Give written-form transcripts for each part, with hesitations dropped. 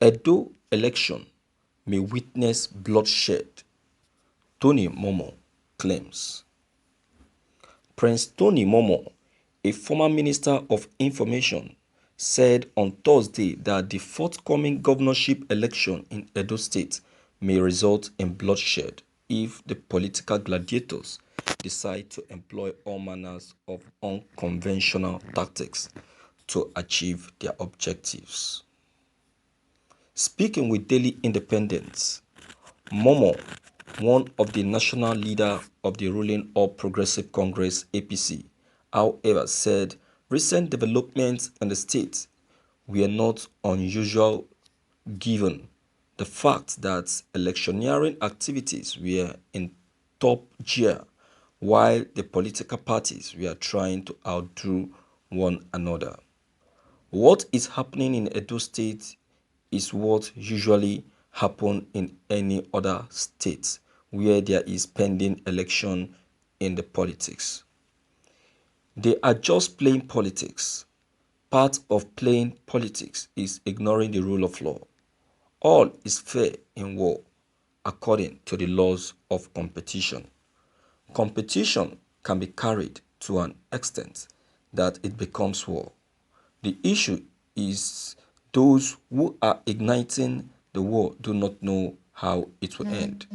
Edo election may witness bloodshed, Tony MOMOH claims. Prince Tony MOMOH, a former Minister of Information, said on Thursday that the forthcoming governorship election in Edo State may result in bloodshed if the political gladiators decide to employ all manners of unconventional tactics to achieve their objectives. Speaking with Daily Independent, MOMOH, one of the national leader of the ruling All Progressive Congress (APC), however, said recent developments in the state were not unusual given the fact that electioneering activities were in top gear while the political parties were trying to outdo one another. What is happening in Edo State is what usually happens in any other state where there is pending election in the politics. They are just playing politics. Part of playing politics is ignoring the rule of law. All is fair in war according to the laws of competition. Competition can be carried to an extent that it becomes war. The issue is those who are igniting the war do not know how it will end.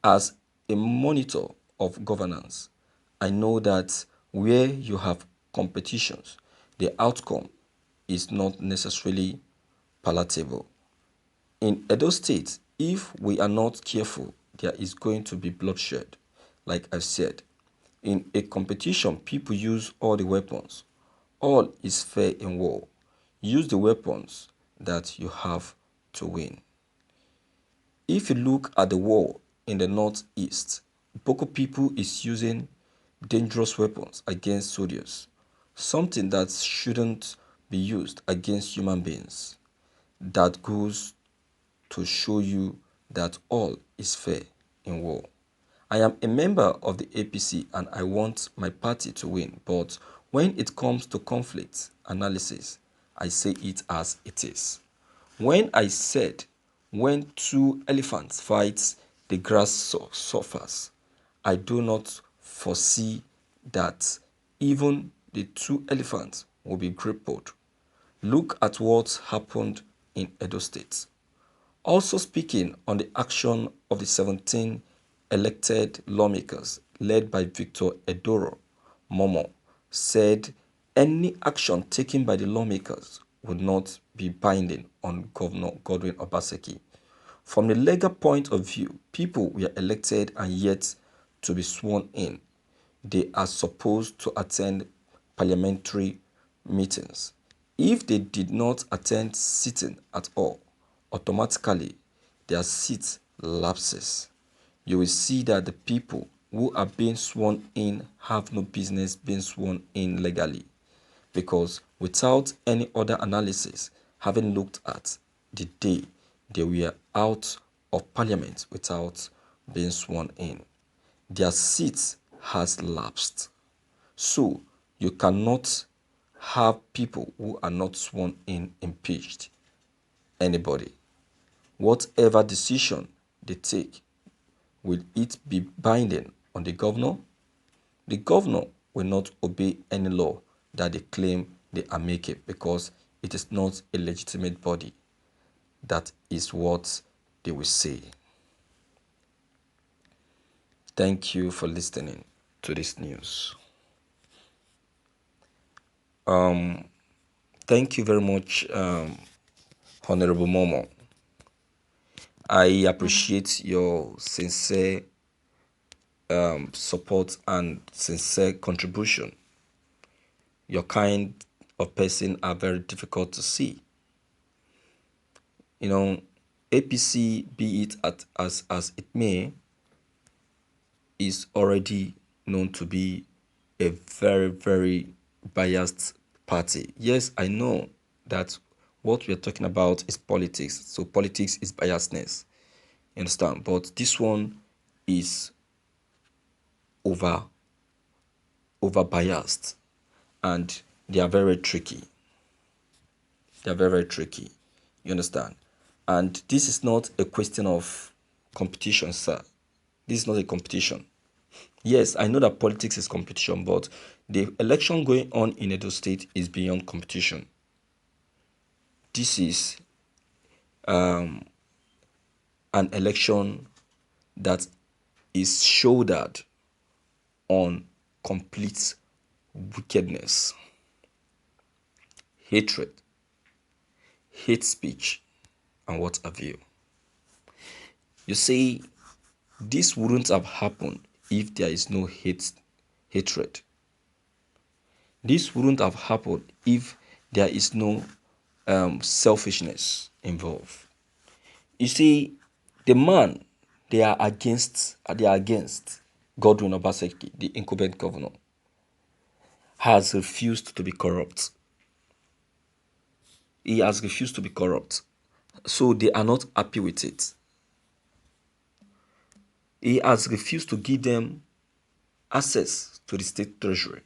As a monitor of governance, I know that where you have competitions, the outcome is not necessarily palatable. In Edo State, if we are not careful, there is going to be bloodshed. Like I said, in a competition, people use all the weapons. All is fair in war. Use the weapons that you have to win. If you look at the war in the northeast, Boko people is using dangerous weapons against soldiers, something that shouldn't be used against human beings. That goes to show you that all is fair in war. I am a member of the APC and I want my party to win, but when it comes to conflict analysis, I say it as it is. When I said when two elephants fight, the grass suffers, I do not foresee that even the two elephants will be crippled. Look at what happened in Edo State. Also speaking on the action of the 17 elected lawmakers led by Victor Edoro, MOMOH said any action taken by the lawmakers would not be binding on Governor Godwin Obaseki. From the legal point of view, people were elected and yet to be sworn in. They are supposed to attend parliamentary meetings. If they did not attend sitting at all, automatically their seat lapses. You will see that the people who are being sworn in have no business being sworn in legally, because without any other analysis, having looked at the day they were out of parliament without being sworn in, their seat has lapsed. So you cannot have people who are not sworn in impeached. Anybody, whatever decision they take, will it be binding on the governor? The governor will not obey any law that they claim they are making because it is not a legitimate body. That is what they will say. Thank you for listening to this news. Thank you very much, Honorable MOMOH. I appreciate your sincere support and sincere contribution. Your kind of person are very difficult to see. You know, APC, be it as it may, is already known to be a very, very biased party. Yes, I know that what we are talking about is politics. So politics is biasness. You understand? But this one is over biased, and they are very tricky. They are very, very tricky. You understand? And this is not a question of competition, sir. This is not a competition. Yes, I know that politics is competition, but the election going on in Edo State is beyond competition. This is an election that is shouldered on complete wickedness, hatred, hate speech, and what have you. You see, this wouldn't have happened if there is no hatred. This wouldn't have happened if there is no selfishness involved. You see, the man they are against Godwin Obaseki, the incumbent governor, has refused to be corrupt. He has refused to be corrupt. So they are not happy with it. He has refused to give them access to the state treasury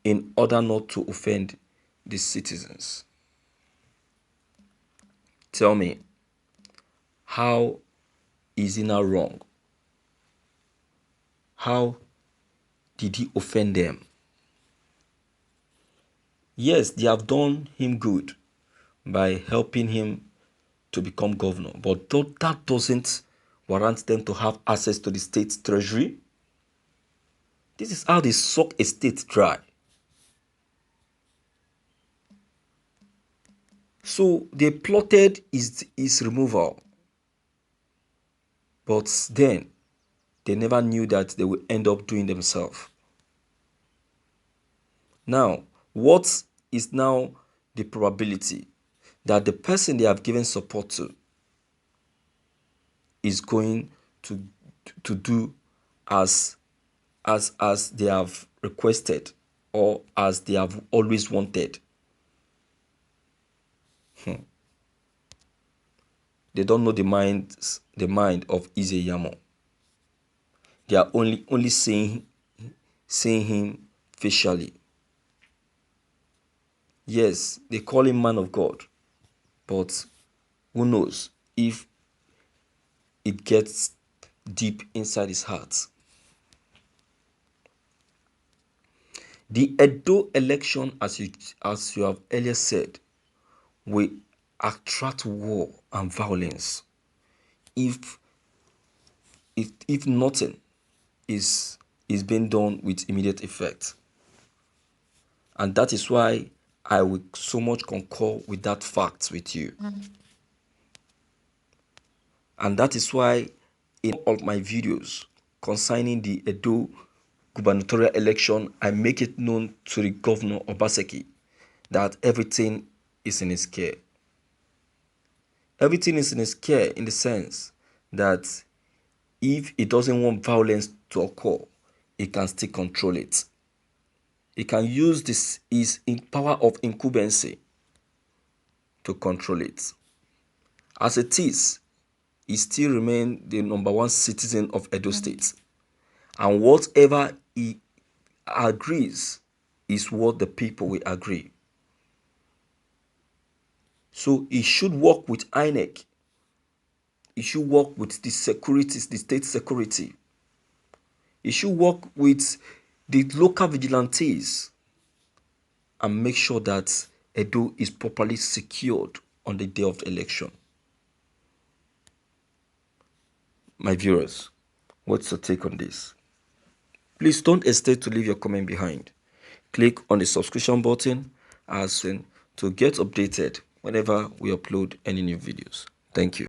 in order not to offend the citizens. Tell me, how is he now wrong? How did he offend them? Yes, they have done him good by helping him to become governor, but that doesn't warrant them to have access to the state treasury. This is how they suck a state dry. So they plotted his removal, but then they never knew that they would end up doing themselves. Now, what is now the probability that the person they have given support to is going to do as they have requested or as they have always wanted? They don't know the mind of Ize Yamo. They are only seeing him facially. Yes, they call him man of God, but who knows if it gets deep inside his heart. The Edo election, as you have earlier said, will attract war and violence if nothing is being done with immediate effect. And that is why I will so much concur with that fact with you. And that is why in all of my videos concerning the Edo gubernatorial election, I make it known to the governor Obaseki that everything is in his care. Everything is in his care in the sense that if he doesn't want violence to occur, he can still control it. He can use his power of incumbency to control it. As it is, he still remains the #1 citizen of Edo State. And whatever he agrees is what the people will agree. So he should work with INEC. He should work with the securities, the state security. He should work with the local vigilantes and make sure that Edo is properly secured on the day of the election. My viewers, what's your take on this? Please don't hesitate to leave your comment behind. Click on the subscription button as well to get updated whenever we upload any new videos. Thank you.